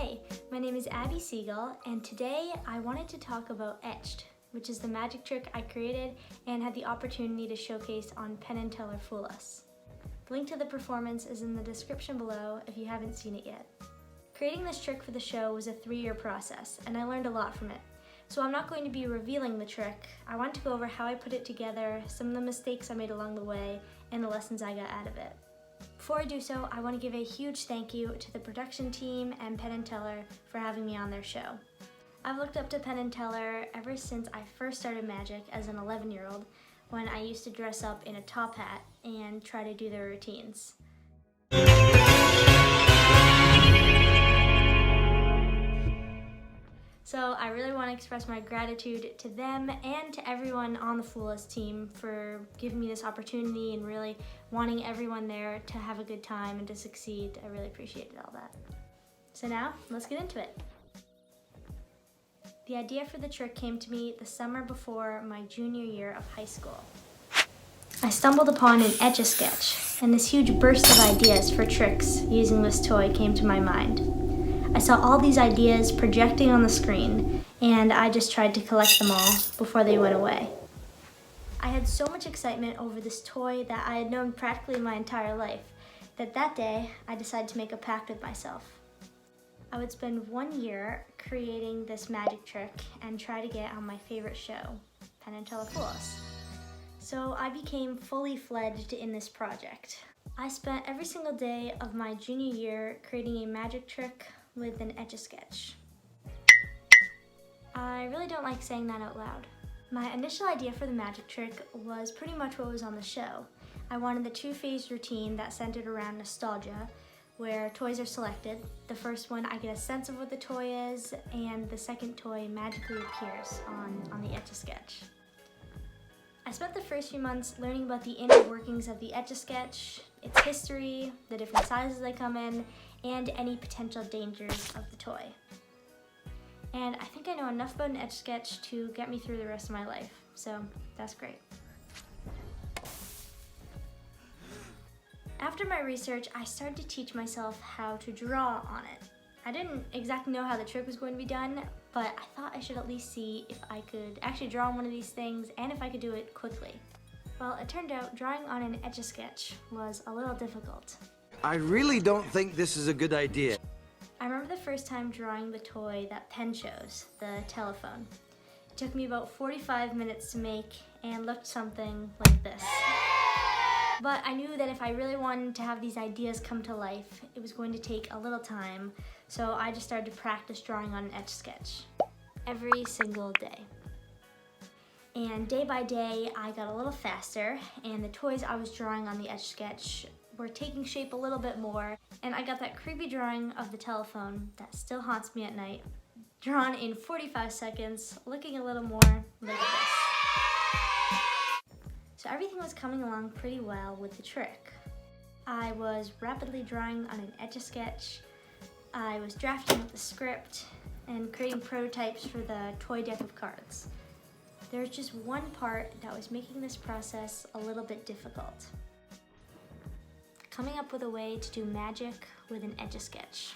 Hey, my name is Abby Segal, and today I wanted to talk about Etched, which is the magic trick I created and had the opportunity to showcase on Penn and Teller Fool Us. The link to the performance is in the description below if you haven't seen it yet. Creating this trick for the show was a 3-year process, and I learned a lot from it. So I'm not going to be revealing the trick. I want to go over how I put it together, some of the mistakes I made along the way, and the lessons I got out of it. Before I do so, I want to give a huge thank you to the production team and Penn and Teller for having me on their show. I've looked up to Penn and Teller ever since I first started magic as an 11-year-old, when I used to dress up in a top hat and try to do their routines. So I really want to express my gratitude to them and to everyone on the Fool Us team for giving me this opportunity and really wanting everyone there to have a good time and to succeed. I really appreciated all that. So now, let's get into it. The idea for the trick came to me the summer before my junior year of high school. I stumbled upon an Etch-a-Sketch, and this huge burst of ideas for tricks using this toy came to my mind. I saw all these ideas projecting on the screen, and I just tried to collect them all before they went away. I had so much excitement over this toy that I had known practically my entire life, that day I decided to make a pact with myself. I would spend 1 year creating this magic trick and try to get on my favorite show, Penn and Teller Fool Us. So I became fully fledged in this project. I spent every single day of my junior year creating a magic trick with an Etch-a-Sketch. I really don't like saying that out loud. My initial idea for the magic trick was pretty much what was on the show. I wanted the 2-phase routine that centered around nostalgia, where toys are selected. The first one, I get a sense of what the toy is, and the second toy magically appears on the Etch-a-Sketch. I spent the first few months learning about the inner workings of the Etch-a-Sketch, its history, the different sizes they come in, and any potential dangers of the toy. And I think I know enough about an Etch-a-Sketch to get me through the rest of my life, so that's great. After my research, I started to teach myself how to draw on it. I didn't exactly know how the trick was going to be done, but I thought I should at least see if I could actually draw on one of these things and if I could do it quickly. Well, it turned out drawing on an Etch-a-Sketch was a little difficult. I really don't think this is a good idea. I remember the first time drawing the toy that Penn chose, the telephone. It took me about 45 minutes to make and looked something like this. But I knew that if I really wanted to have these ideas come to life, it was going to take a little time, so I just started to practice drawing on an Etch-a-Sketch every single day. And day by day, I got a little faster, and the toys I was drawing on the Etch-a-Sketch were taking shape a little bit more, and I got that creepy drawing of the telephone that still haunts me at night, drawn in 45 seconds, looking a little more like this. So everything was coming along pretty well with the trick. I was rapidly drawing on an Etch-a-Sketch, I was drafting up the script, and creating prototypes for the toy deck of cards. There was just one part that was making this process a little bit difficult. Coming up with a way to do magic with an Etch-a-Sketch.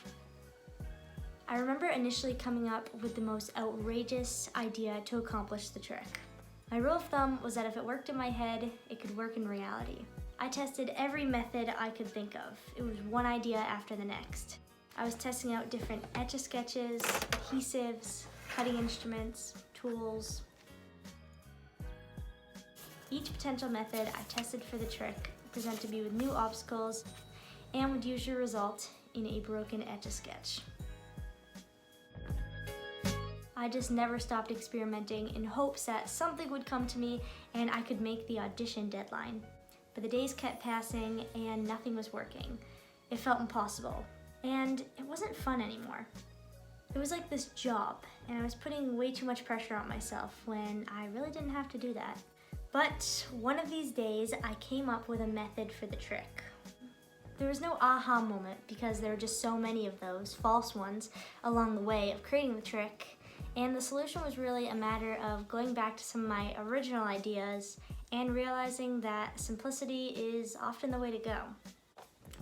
I remember initially coming up with the most outrageous idea to accomplish the trick. My rule of thumb was that if it worked in my head, it could work in reality. I tested every method I could think of. It was one idea after the next. I was testing out different Etch-a-Sketches, adhesives, cutting instruments, tools. Each potential method I tested for the trick presented me with new obstacles and would usually result in a broken Etch-a-Sketch. I just never stopped experimenting in hopes that something would come to me and I could make the audition deadline. But the days kept passing and nothing was working. It felt impossible, and it wasn't fun anymore. It was like this job, and I was putting way too much pressure on myself when I really didn't have to do that. But one of these days, I came up with a method for the trick. There was no aha moment because there were just so many of those false ones along the way of creating the trick, and the solution was really a matter of going back to some of my original ideas and realizing that simplicity is often the way to go.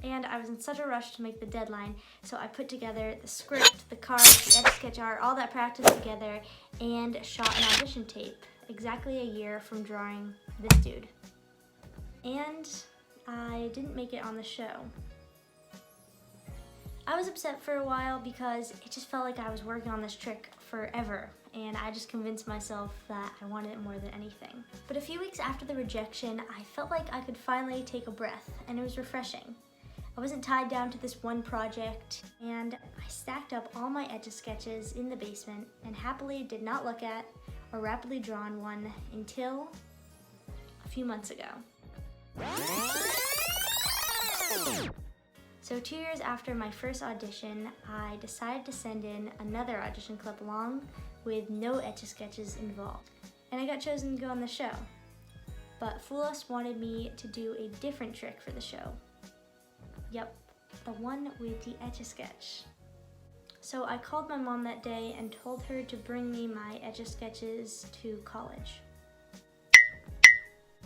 And I was in such a rush to make the deadline, so I put together the script, the cards, the etch sketch art, all that practice together, and shot an audition tape exactly a year from drawing this dude. And I didn't make it on the show. I was upset for a while because it just felt like I was working on this trick forever, and I just convinced myself that I wanted it more than anything. But a few weeks after the rejection, I felt like I could finally take a breath, and it was refreshing. I wasn't tied down to this one project, and I stacked up all my Etch-a-Sketches in the basement and happily did not look at or rapidly draw on one until a few months ago. So 2 years after my first audition, I decided to send in another audition clip along with no Etch-a-Sketches involved. And I got chosen to go on the show. But Fool Us wanted me to do a different trick for the show. Yep, the one with the Etch-a-Sketch. So I called my mom that day and told her to bring me my Etch-a-Sketches to college.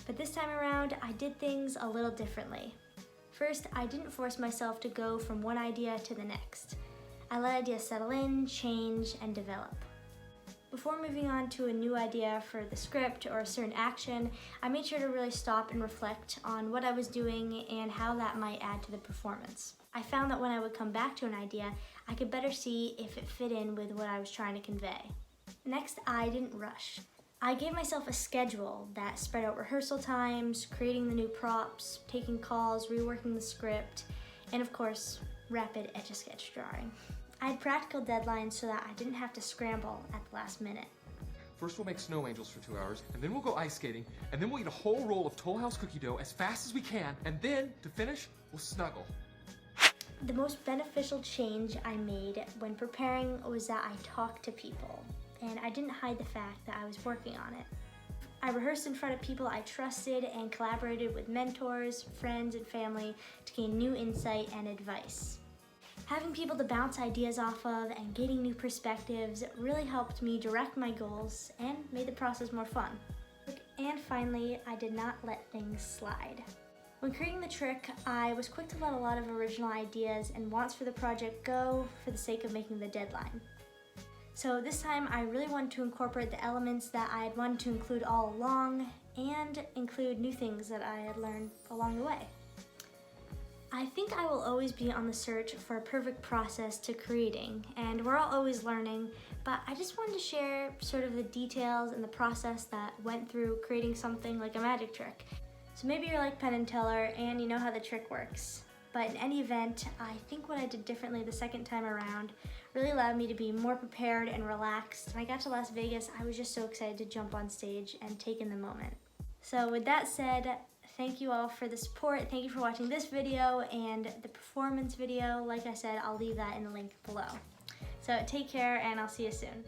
But this time around, I did things a little differently. First, I didn't force myself to go from one idea to the next. I let ideas settle in, change, and develop. Before moving on to a new idea for the script or a certain action, I made sure to really stop and reflect on what I was doing and how that might add to the performance. I found that when I would come back to an idea, I could better see if it fit in with what I was trying to convey. Next, I didn't rush. I gave myself a schedule that spread out rehearsal times, creating the new props, taking calls, reworking the script, and of course, rapid Etch-a-Sketch drawing. I had practical deadlines so that I didn't have to scramble at the last minute. First we'll make snow angels for 2 hours, and then we'll go ice skating, and then we'll eat a whole roll of Toll House cookie dough as fast as we can, and then, to finish, we'll snuggle. The most beneficial change I made when preparing was that I talked to people, and I didn't hide the fact that I was working on it. I rehearsed in front of people I trusted and collaborated with mentors, friends, and family to gain new insight and advice. Having people to bounce ideas off of and gaining new perspectives really helped me direct my goals and made the process more fun. And finally, I did not let things slide. When creating the trick, I was quick to let a lot of original ideas and wants for the project go for the sake of making the deadline. So this time I really wanted to incorporate the elements that I had wanted to include all along and include new things that I had learned along the way. I think I will always be on the search for a perfect process to creating, and we're all always learning, but I just wanted to share sort of the details and the process that went through creating something like a magic trick. So maybe you're like Penn and Teller and you know how the trick works. But in any event, I think what I did differently the second time around really allowed me to be more prepared and relaxed. When I got to Las Vegas, I was just so excited to jump on stage and take in the moment. So with that said, thank you all for the support. Thank you for watching this video and the performance video. Like I said, I'll leave that in the link below. So take care and I'll see you soon.